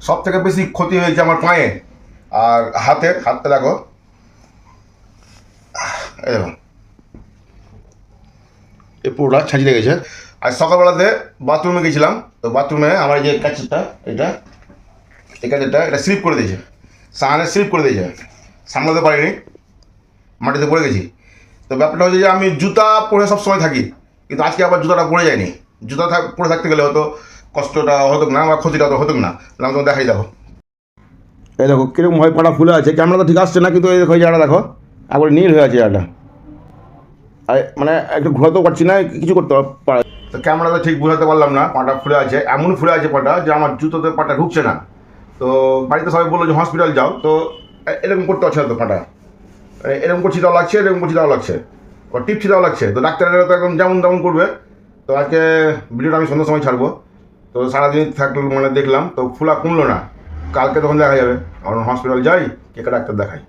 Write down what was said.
সব থেকে বেশি ক্ষতি হয়েছে আমার পায়ে আর হাতটা দেখো, এই দেখো এই পুরোটা ছাঁচিয়ে গেছে। আর সকালবেলাতে বাথরুমে গেছিলাম, তো বাথরুমে আমার এই যে কাঁচটা এটা স্লিপ করে দিয়েছে, সাহানে স্লিপ করে দিয়েছে, সামলাতে পারিনি, মাটিতে পড়ে গেছি। তো ব্যাপারটা হচ্ছে যে আমি জুতা পরে সব সময় থাকি, কিন্তু আজকে আবার জুতাটা পরে যায়নি। জুতা পরে থাকতে গেলে হয়তো কষ্টটা হতো না বা ক্ষতিটা হতো না। আমি তোমাকে দেখাই, দেখো এই দেখো কিরকম হয়, পাটা ফুলে আছে। ক্যামেরা তো ঠিক আসছে না, কিন্তু এই দেখো এই জায়গাটা দেখো একবার নীল হয়ে আছে জায়গাটা। আর মানে একটু ঘোরাতেও পারছি না, কিছু করতে পারে। তো ক্যামেরাতে ঠিক বোঝাতে পারলাম না, পাটা ফুলে আছে, এমন ফুলে আছে পাটা যে আমার জুতোতে পাটা ঢুকছে না। তো বাড়িতে সবাই বললো যে হসপিটাল যাও, তো এরকম করতে পারছে না তো পাটা, এরকম করছি তাও লাগছে, এরকম করছি তাও লাগছে, টিপছি তাও লাগছে। তো ডাক্তারেরা তো একদম যেমন তেমন করবে। তো আজকে ভিডিওটা আমি সন্ধ্যার সময় ছাড়বো। তো সারাদিন থাকলো মানে দেখলাম, তো ফুলা কমলো না। কালকে তখন দেখা যাবে, আমরা হসপিটাল যাই, কে ডাক্তার দেখাই।